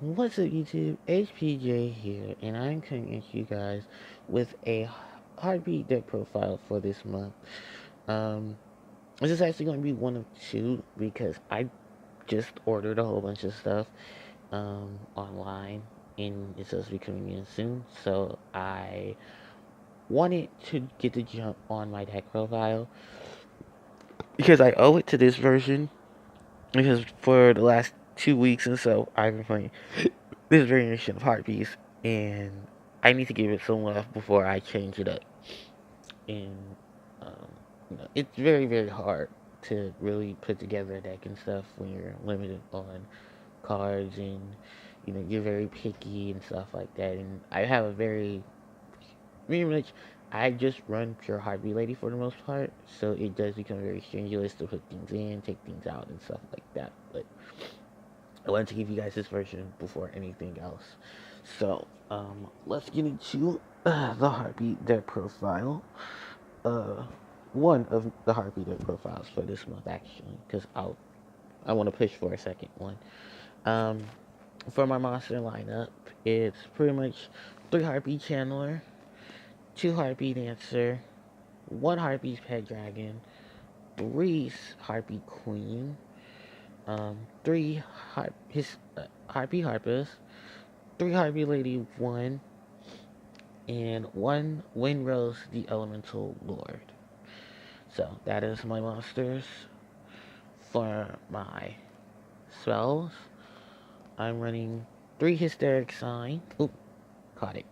What's up, YouTube? HPJ here, and I'm coming at you guys with a heartbeat deck profile for this month. Um, this is actually going to be one of two because I just ordered a whole bunch of stuff online, and it's supposed to be coming in soon. So I wanted to get the jump on my deck profile because I owe it to this version. Because for the last 2 weeks and so, I've been playing this variation of Harpies, and I need to give it some love before I change it up. And um, it's very, very hard to really put together a deck and stuff when you're limited on cards, and you're very picky and stuff like that. And I have a very much, I just run pure Harpie Lady for the most part, so it does become very strenuous to put things in, take things out, and stuff like that. But I wanted to give you guys this version before anything else. So, let's get into the Heartbeat deck profile. Uh, one of the Heartbeat deck profiles for this month, actually, because I want to push for a second one. Um, for my monster lineup, it's pretty much 3 Harpie Channeler, 2 Harpie Dancer, 1 Harpie's Pet Dragon, 3 Harpie Queen, 3 Harpies, 3 Harpie Lady 1, and 1 Windrose the Elemental Lord. So that is my monsters. For my spells, I'm running 3 Hysteric Sign. Oop, caught it.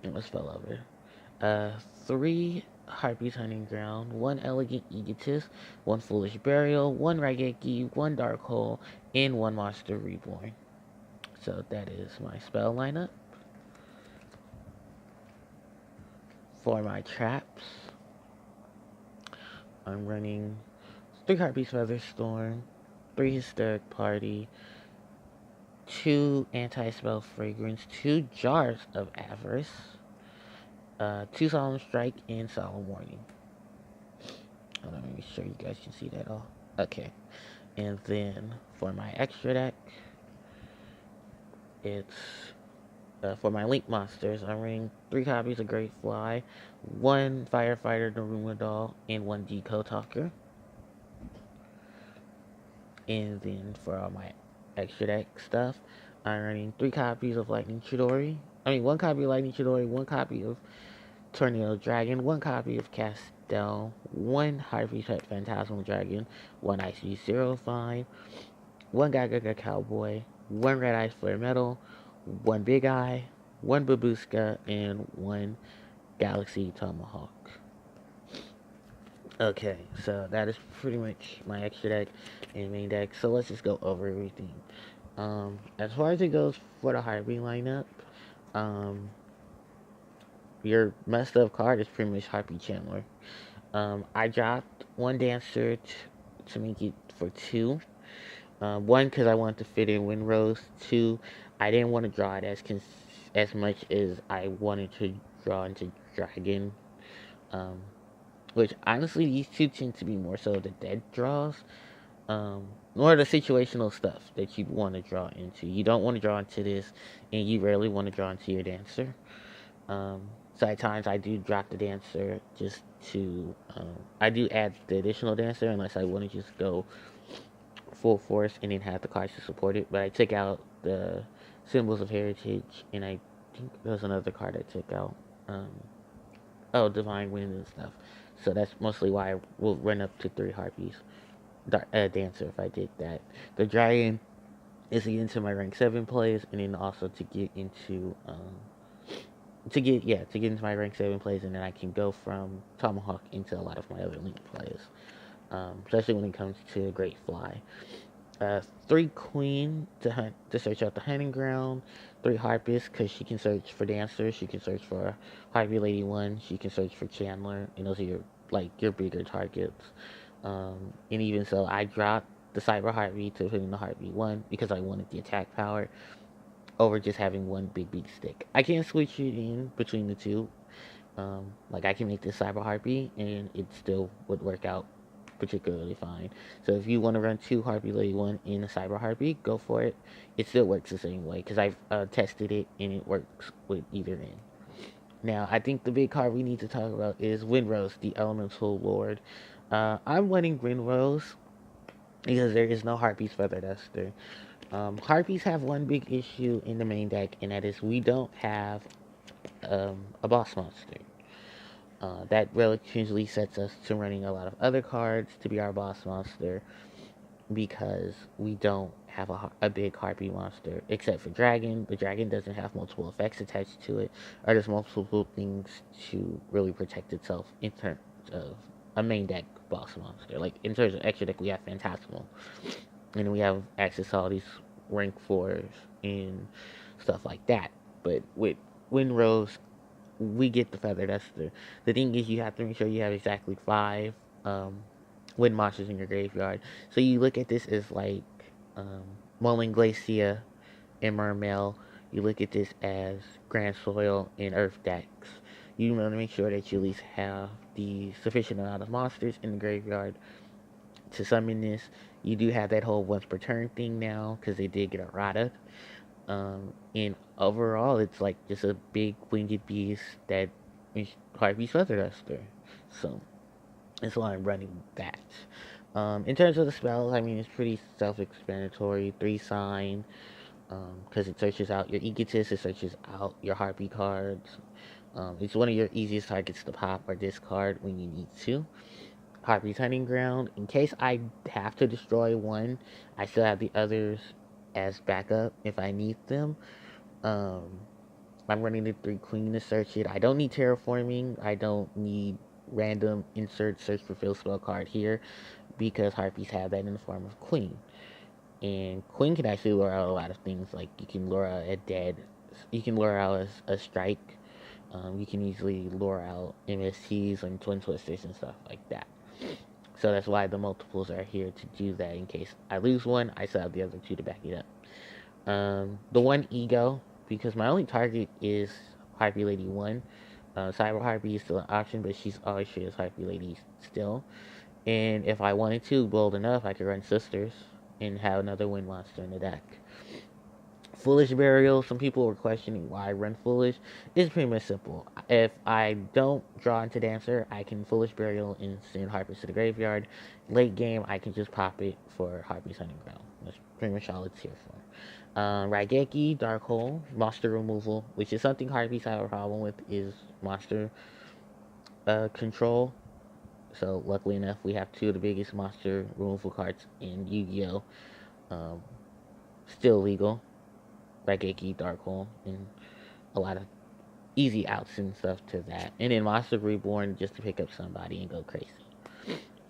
It almost fell over. 3 Harpie's Hunting Ground, 1 Elegant Egotist, 1 Foolish Burial, 1 Raigeki, 1 Dark Hole, and 1 Monster Reborn. So that is my spell lineup. For my traps, I'm running 3 Harpies Featherstorm, 3 Hysteric Party, 2 Anti-Spell Fragrance, 2 Jars of Avarice, 2 Solemn Strike, and Solemn Warning. Hold on, let me make sure you guys can see that all. Okay. And then for my extra deck, it's for my Link monsters, I'm running 3 copies of Great Fly, 1 Firefighter Naruma Doll, and 1 Deco Talker. And then for all my extra deck stuff, I'm running 3 copies of Lightning Chidori. 1 copy of Lightning Chidori, 1 copy of Tornado Dragon, 1 copy of Castel, 1 Harvey Pet Phantasmal Dragon, 1 IC05, 1 Gaga Cowboy, 1 Red Eye Flare Metal, 1 Big Eye, 1 Babushka, and 1 Galaxy Tomahawk. Okay, so that is pretty much my extra deck and main deck. So let's just go over everything. As far as it goes for the Harpie lineup, um, your messed up card is pretty much Harpie Channeler. I dropped 1 Dancer to make it for 2. 1, because I wanted to fit in Windrose. 2, I didn't want to draw it as much as I wanted to draw into Dragon. Which, honestly, these two tend to be more so the dead draws. More the situational stuff that you want to draw into. You don't want to draw into this, and you rarely want to draw into your Dancer. So at times I do drop the Dancer just to, I do add the additional Dancer unless I want to just go full force and then have the cards to support it. But I took out the Symbols of Heritage, and I think there was another card I took out. Oh, Divine Wind and stuff. So that's mostly why I will run up to 3 Harpies. Dancer if I did that. The Dragon is to get into my rank 7 plays, and then also to get into into my rank 7 plays, and then I can go from Tomahawk into a lot of my other Link plays. Especially when it comes to Great Fly. 3 Queen to search out the hunting ground. 3 Harpies because she can search for Dancer. She can search for Harpie Lady 1. She can search for Chandler. And those are your bigger targets. And even so, I dropped the Cyber Harpie to put in the Harpie 1 because I wanted the attack power over just having 1 big stick. I can switch it in between the two. I can make this Cyber Harpie and it still would work out particularly fine. So if you want to run 2 Harpie Lady 1 in a Cyber Harpie, go for it. It still works the same way because I've tested it and it works with either end. Now, I think the big card we need to talk about is Windrose, the Elemental Lord. I'm running Windrose because there is no Harpies Feather Duster. Harpies have one big issue in the main deck, and that is we don't have a boss monster. That relatively sets us to running a lot of other cards to be our boss monster because we don't have a big Harpy monster except for Dragon. The Dragon doesn't have multiple effects attached to it, or there's multiple things to really protect itself in terms of a main deck boss monster. Like in terms of extra deck, we have Phantasmal, and we have access to all these rank 4s and stuff like that. But with Windrose, we get the Feather Duster. The thing is, you have to make sure you have exactly 5 wind monsters in your graveyard. So you look at this as like um, Mulling Glacia and Mermail. You look at this as Grand Soil and Earth decks. You want to make sure that you at least have the sufficient amount of monsters in the graveyard to summon this. You do have that whole once per turn thing now because they did get errata. And overall, it's like just a big winged beast that is Harpie's Feather Duster. So that's why I'm running that. In terms of the spells, I mean, it's pretty self-explanatory. 3 sign, because it searches out your Egotist, it searches out your Harpie cards. It's one of your easiest targets to pop or discard when you need to. Harpie's Hunting Ground, in case I have to destroy one, I still have the others as backup if I need them. Um, I'm running the 3 Queen to search it. I don't need Terraforming. I don't need random insert search for field spell card here because Harpies have that in the form of Queen. And Queen can actually lure out a lot of things. Like you can lure out a dead, you can lure out a strike. You can easily lure out MSTs and Twin Twisters and stuff like that. So that's why the multiples are here to do that. In case I lose one, I still have the other 2 to back it up. The 1 Ego, because my only target is Harpie Lady 1. Cyber Harpie is still an option, but she's always treated as Harpie Lady still. And if I wanted to, bold enough, I could run Sisters and have another wind monster in the deck. Foolish Burial, some people were questioning why I run Foolish. It's pretty much simple. If I don't draw into Dancer, I can Foolish Burial and send Harpies to the graveyard. Late game, I can just pop it for Harpie's Hunting Ground. That's pretty much all it's here for. Raigeki, Dark Hole, monster removal, which is something Harpies have a problem with, is monster control. So luckily enough, we have 2 of the biggest monster removal cards in Yu-Gi-Oh! Still legal. Raigeki, Dark Hole, and a lot of easy outs and stuff to that. And then Monster Reborn just to pick up somebody and go crazy.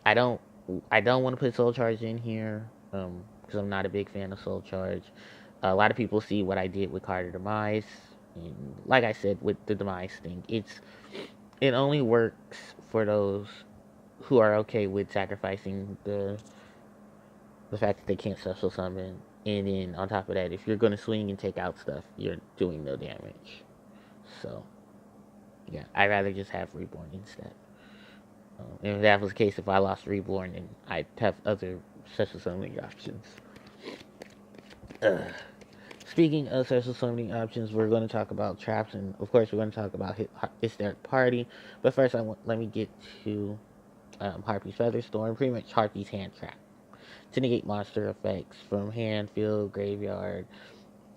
I don't want to put Soul Charge in here because I'm not a big fan of Soul Charge. A lot of people see what I did with Card of Demise, and like I said with the Demise thing, it only works for those who are okay with sacrificing the fact that they can't special summon. And then on top of that, if you're going to swing and take out stuff, you're doing no damage. So, yeah, I'd rather just have Reborn instead. And if that was the case, if I lost Reborn, then I'd have other special summoning options. Speaking of special summoning options, we're going to talk about traps, and of course, we're going to talk about Hysteric Party. But first, let me get to Harpie's Featherstorm, pretty much Harpie's hand trap. To negate monster effects from hand, field, graveyard,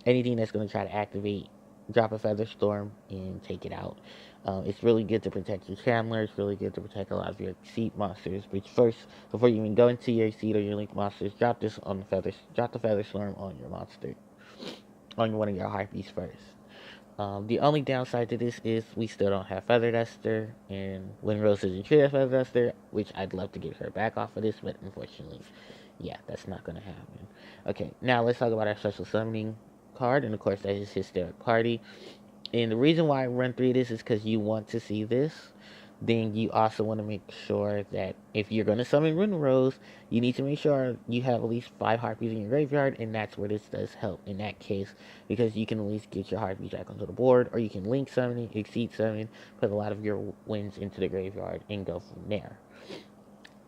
anything that's going to try to activate, drop a Featherstorm and take it out. It's really good to protect your Chandler. It's really good to protect a lot of your seat monsters. But first, before you even go into your seat or your link monsters, drop the Featherstorm on your monster, on one of your Harpies first. The only downside to this is we still don't have Feather Duster, and Windrose isn't treated as Feather Duster, which I'd love to get her back off of this, but unfortunately, yeah, that's not going to happen. Okay, now let's talk about our special summoning card, and of course that is Hysteric Party. And the reason why I run 3 of this is because you want to see this. Then you also want to make sure that if you're going to summon Windrose, you need to make sure you have at least 5 Harpies in your graveyard, and that's where this does help in that case, because you can at least get your Harpies back onto the board, or you can link summon it, exceed summon, put a lot of your wins into the graveyard, and go from there.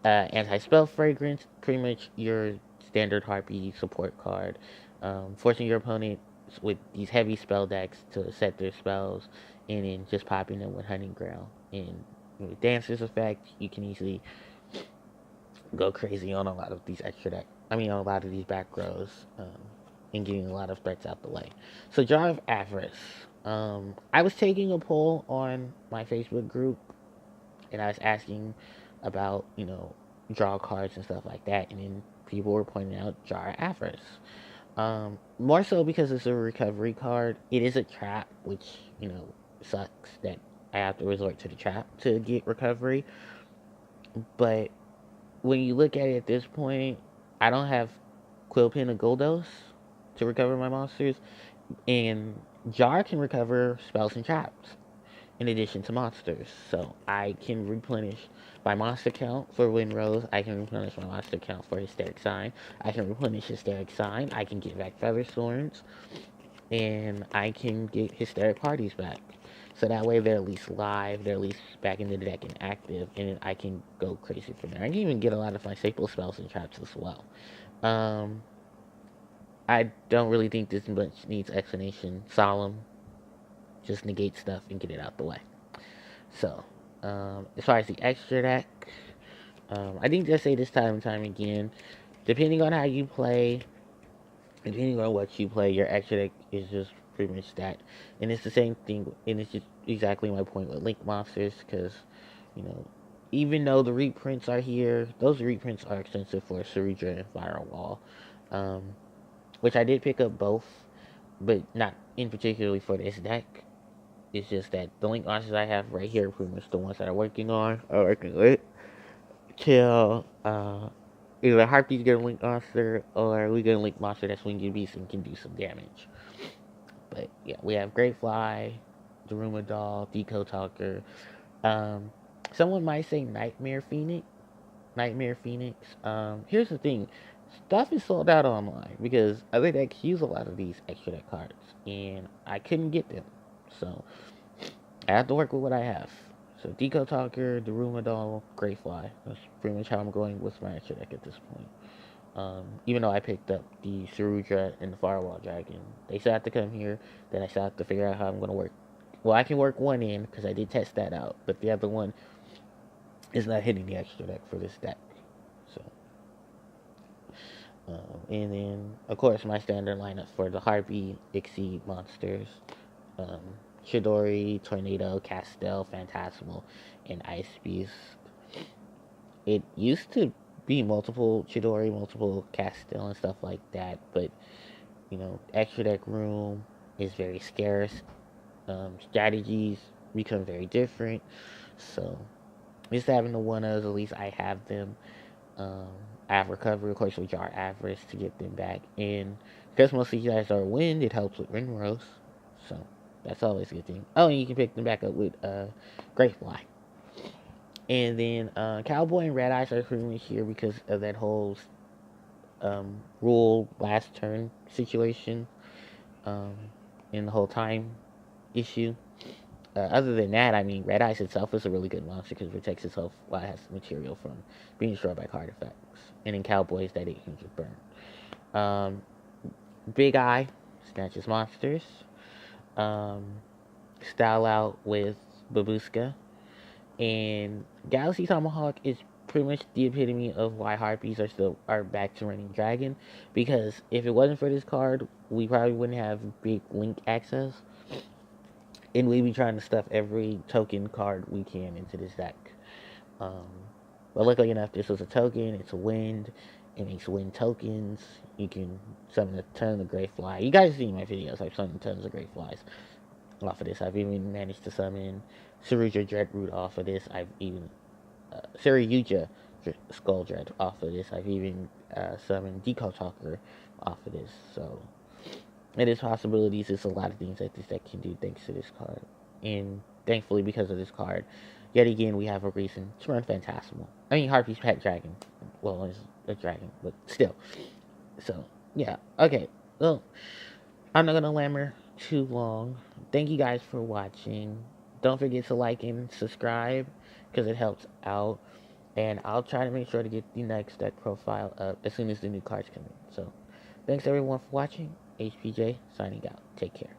Anti-spell fragrance, pretty much your standard Harpie support card, forcing your opponent with these heavy spell decks to set their spells, and then just popping them with Hunting Ground. And with Dancer's effect, you can easily go crazy on a lot of these extra deck. I mean, on a lot of these back rows, and getting a lot of threats out the way. So, Jar of Avarice. I was taking a poll on my Facebook group, and I was asking about, draw cards and stuff like that, and then people were pointing out Jar of Avarice. More so because it's a recovery card. It is a trap, which, sucks that I have to resort to the trap to get recovery. But when you look at it at this point, I don't have Quillpin or Goldos to recover my monsters, and Jar can recover spells and traps in addition to monsters. So I can replenish my monster count for Windrose. I can replenish my monster count for Hysteric Sign. I can replenish Hysteric Sign. I can get back Featherthorns. And I can get Hysteric Parties back. So that way they're at least live, they're at least back in the deck and active, and then I can go crazy from there. I can even get a lot of my staple spells and traps as well. I don't really think this much needs explanation. Solemn, just negate stuff and get it out the way. So, as far as the extra deck, I think I say this time and time again, depending on how you play, depending on what you play, your extra deck is just pretty much that. And it's the same thing, and it's just exactly my point with Link Monsters, because, even though the reprints are here, those reprints are expensive for Cerudra and Firewall, which I did pick up both, but not in particularly for this deck. It's just that the Link Monsters I have right here are pretty much the ones that I'm working with, till, either Harpies get a Link Monster, or we get a Link Monster that's Winged Beast and can do some damage. But yeah, we have Great Fly, Daruma Doll, Deco Talker. Someone might say Nightmare Phoenix. Here's the thing. Stuff is sold out online because other decks use a lot of these extra deck cards, and I couldn't get them. So I have to work with what I have. So Deco Talker, Daruma Doll, Great Fly. That's pretty much how I'm going with my extra deck at this point. Even though I picked up the Cerudra and the Firewall Dragon, they still have to come here. Then I still have to figure out how I'm going to work. Well, I can work one in because I did test that out, but the other one is not hitting the extra deck for this deck. So, and then of course my standard lineup for the Harpie Exceed monsters: Chidori, Tornado, Castel, Phantasmal, and Ice Beast. It used to be multiple Chidori, multiple Castel, and stuff like that, but extra deck room is very scarce. Strategies become very different, so just having the one-ofs, at least I have them. I have recovery, of course, with Jar Avarice to get them back, and because most of you guys are wind, it helps with Ringrose, so that's always a good thing. Oh, and you can pick them back up with Great Fly. And then Cowboy and Red Eyes are pretty much here because of that whole rule last turn situation, and the whole time issue. Other than that, I mean, Red Eyes itself is a really good monster because it protects itself while it has material from being destroyed by card effects. And in Cowboys, that 800 burn. Big Eye snatches monsters. Style Out with Babushka. And Galaxy Tomahawk is pretty much the epitome of why Harpies are back to running Dragon. Because if it wasn't for this card, we probably wouldn't have big Link access. And we'd be trying to stuff every token card we can into this deck. But luckily enough, this was a token. It's a wind. It makes wind tokens. You can summon a ton of Great Fly. You guys see my videos. I've summoned tons of Great Flies off of this. I've even managed to summon Cerudra Dreadroot off of this. I've even Ceruyuja Skull Dread off of this. I've even summoned Deco Talker off of this. So it is possibilities. It's a lot of things that this deck can do thanks to this card. And thankfully, because of this card, yet again, we have a reason to run Phantasmal. I mean, Harpie's pet dragon. Well, it's a dragon, but still. So, yeah. Okay. Well, I'm not going to lammer too long. Thank you guys for watching. Don't forget to like and subscribe because it helps out. And I'll try to make sure to get the next deck profile up as soon as the new cards come in. So, thanks everyone for watching. HPJ signing out. Take care.